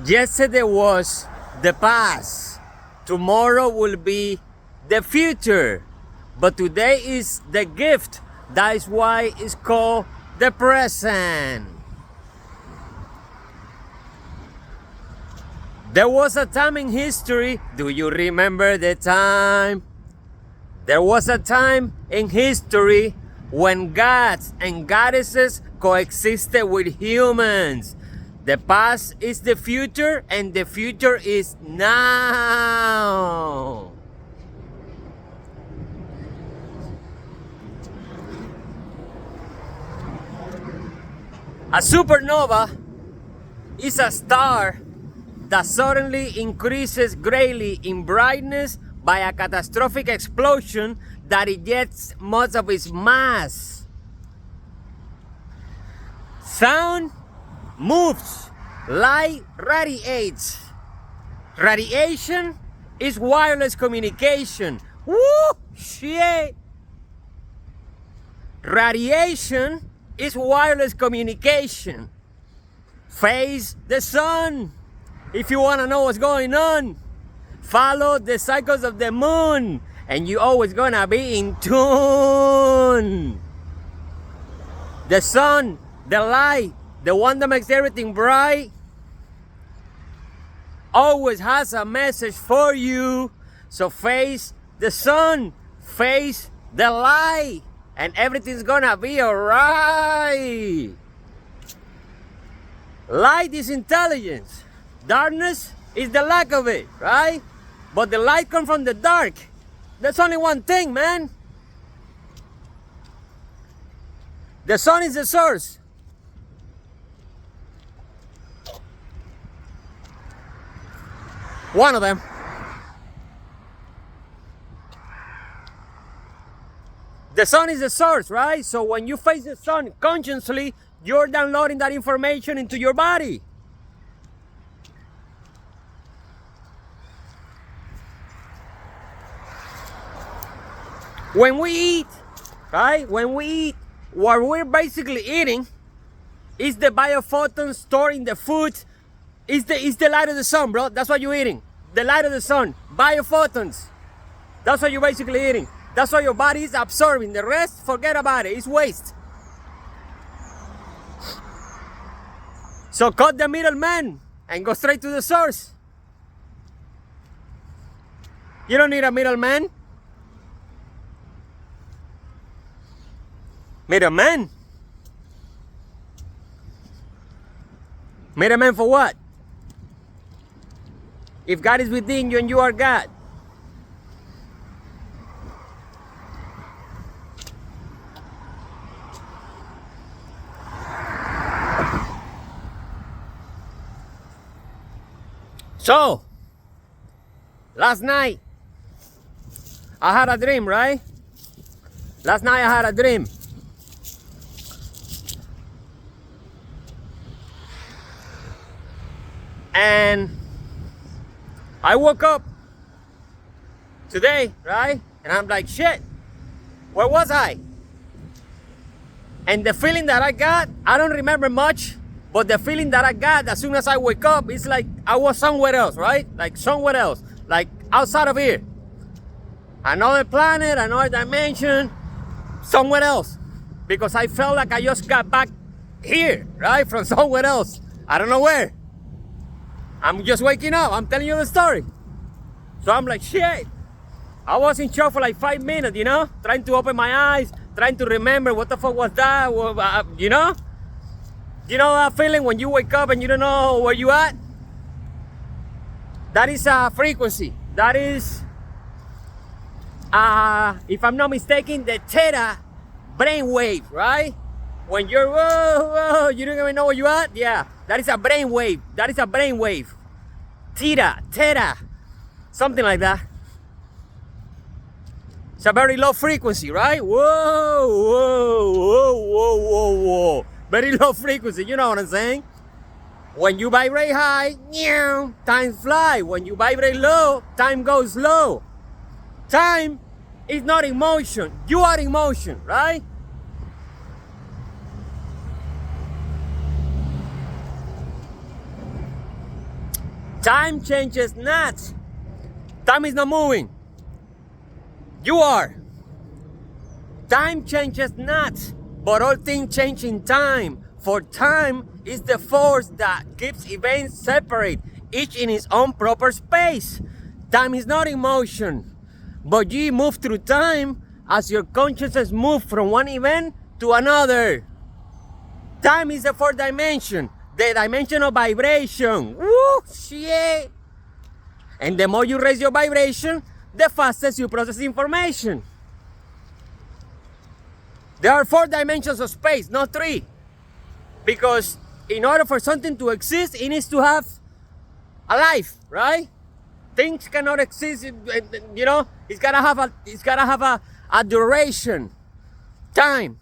Yesterday was the past. Tomorrow will be the future. But today is the gift. That is why it's called the present. There was a time in history. Do you remember the time? There was a time in history when gods and goddesses coexisted with humans. The past is the future, and the future is now. A supernova is a star that suddenly increases greatly in brightness by a catastrophic explosion that ejects much of its mass. Sound moves, light radiates. Radiation is wireless communication. Woo! Shit! Radiation is wireless communication. Face the sun. If you want to know what's going on, follow the cycles of the moon, and you're always gonna be in tune. The sun, the light, the one that makes everything bright, always has a message for you. So face the sun, face the light, and everything's gonna be alright. Light is intelligence. Darkness is the lack of it, right? But the light comes from the dark. There's only one thing, man. The sun is the source. One of them. The sun is the source, right? So when you face the sun consciously, you're downloading that information into your body. When we eat, right? When we eat, what we're basically eating is the biophotons stored in the food. Is the light of the sun, bro. That's what you're eating. The light of the sun. Biophotons. That's what you're basically eating. That's what your body is absorbing. The rest, forget about it. It's waste. So cut the middleman and go straight to the source. You don't need a middleman. Middleman? Middleman for what? If God is within you and you are God. So, last night, I had a dream, right? Last night I had a dream. And I woke up today, right? And I'm like, shit, where was I? And the feeling that I got, I don't remember much, but the feeling that I got as soon as I wake up, it's like I was somewhere else, right? Like somewhere else, like outside of here. Another planet, another dimension, somewhere else. Because I felt like I just got back here, right? From somewhere else. I don't know where. I'm just waking up. I'm telling you the story. So I'm like, shit. I was in shock for like 5 minutes, you know? Trying to open my eyes, trying to remember what the fuck was that, you know? You know that feeling when you wake up and you don't know where you at? That is a frequency. That is, if I'm not mistaken, the theta brainwave, right? When you're, whoa, you don't even know where you at? Yeah, that is a brainwave. That is a brainwave. Theta, something like that. It's a very low frequency, right? Whoa. Very low frequency, you know what I'm saying? When you vibrate high, time flies. When you vibrate low, time goes slow. Time is not in motion. You are in motion, right? Time changes not. Time is not moving. You are. Time changes not, but all things change in time. For time is the force that keeps events separate, each in its own proper space. Time is not in motion, but you move through time as your consciousness moves from one event to another. Time is the fourth dimension, the dimension of vibration. Woo, shit. And the more you raise your vibration, the fastest you process information. There are 4 dimensions of space, not 3. Because in order for something to exist, it needs to have a life, right? Things cannot exist, you know, it's gotta have a duration, time.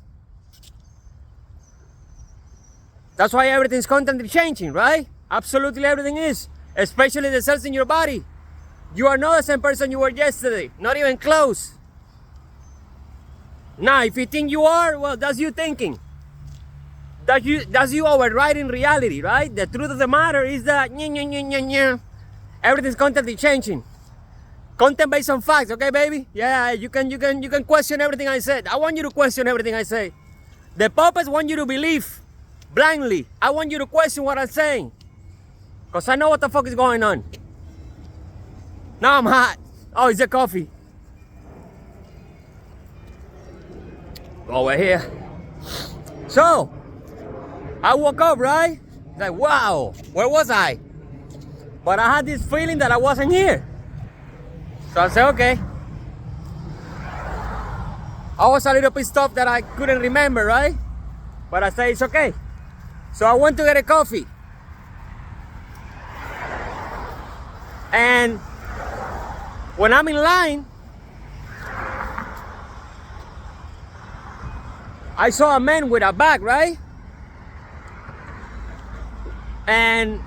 That's why everything's constantly changing, right? Absolutely everything is, especially the cells in your body. You are not the same person you were yesterday, not even close. Now, if you think you are, well, that's you thinking. That's you overriding reality, right? The truth of the matter is that everything's constantly changing. Content based on facts, okay, baby? Yeah, you can question everything I said. I want you to question everything I say. The puppets want you to believe blindly. I want you to question what I'm saying, because I know what the fuck is going on. Now I'm hot. Oh, it's the coffee. Over here. So, I woke up, right? Like, wow, where was I? But I had this feeling that I wasn't here. So I said, okay. I was a little pissed off that I couldn't remember, right? But I said, it's okay. So I went to get a coffee. And when I'm in line, I saw a man with a bag, right? And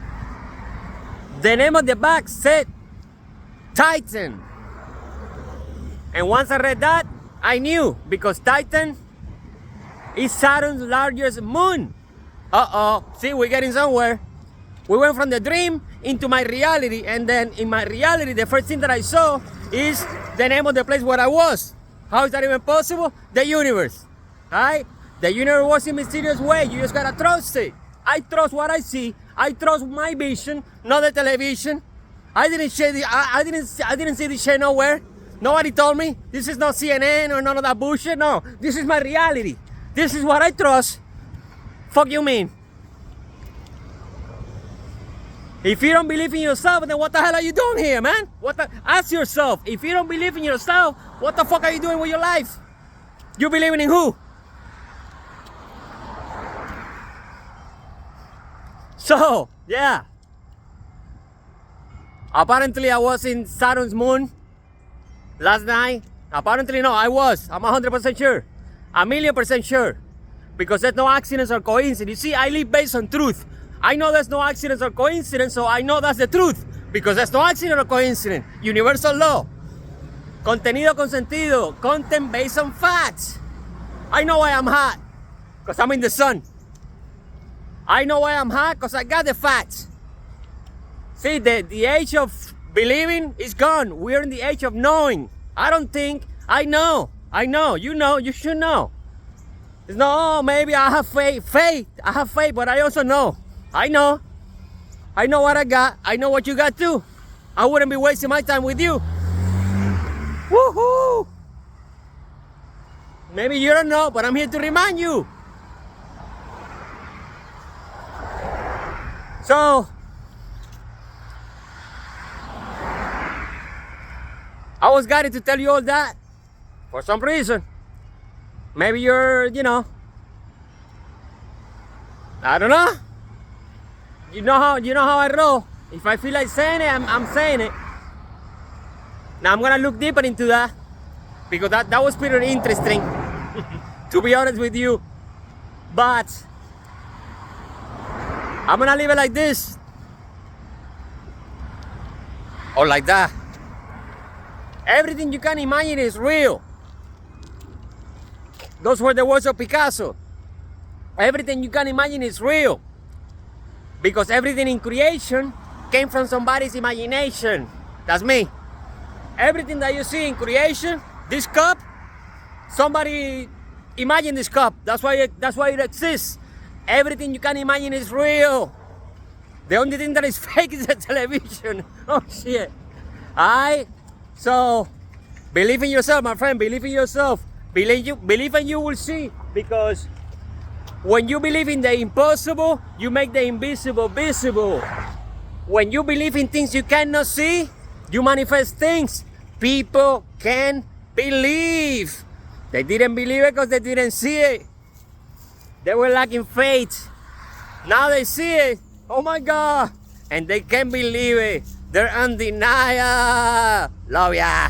the name of the bag said Titan. And once I read that, I knew, because Titan is Saturn's largest moon. Uh-oh, see, we're getting somewhere. We went from the dream into my reality, and then in my reality, the first thing that I saw is the name of the place where I was. How is that even possible? The universe, right? The universe works in a mysterious way. You just gotta trust it. I trust what I see. I trust my vision, not the television. I didn't see this shit nowhere. Nobody told me. This is not CNN or none of that bullshit. No, this is my reality. This is what I trust. Fuck you mean? If you don't believe in yourself, then what the hell are you doing here, man? Ask yourself. If you don't believe in yourself, what the fuck are you doing with your life? You believing in who? So, yeah. Apparently I was in Saturn's moon last night. Apparently no, I was. I'm 100% sure. 1,000,000% sure. Because there's no accidents or coincidence. You see, I live based on truth. I know there's no accidents or coincidence, so I know that's the truth. Because there's no accident or coincidence. Universal law. Contenido con sentido. Content based on facts. I know why I'm hot. Because I'm in the sun. I know why I'm hot, because I got the facts. See, the age of believing is gone. We're in the age of knowing. I don't think, I know, you know, you should know. It's not, oh, maybe I have faith. I have faith, but I also know. I know what I got. I know what you got too. I wouldn't be wasting my time with you. Woohoo! Maybe you don't know, but I'm here to remind you. So, I was guided to tell you all that for some reason. Maybe you're, you know, I don't know. You know how I roll. If I feel like saying it, I'm saying it. Now I'm gonna look deeper into that, because that was pretty interesting, to be honest with you. But I'm gonna leave it like this, or like that. Everything you can imagine is real. Those were the words of Picasso. Everything you can imagine is real. Because everything in creation came from somebody's imagination. That's me. Everything that you see in creation, this cup, somebody imagined this cup. That's why it exists. Everything you can imagine is real. The only thing that is fake is the television. Oh shit. Alright? So believe in yourself, my friend. Believe in yourself. Believe and you will see. Because when you believe in the impossible, you make the invisible visible. When you believe in things you cannot see, you manifest things. People can believe. They didn't believe it because they didn't see it. They were lacking faith. Now they see it. Oh my God. And they can't believe it. They're undeniable. Love ya.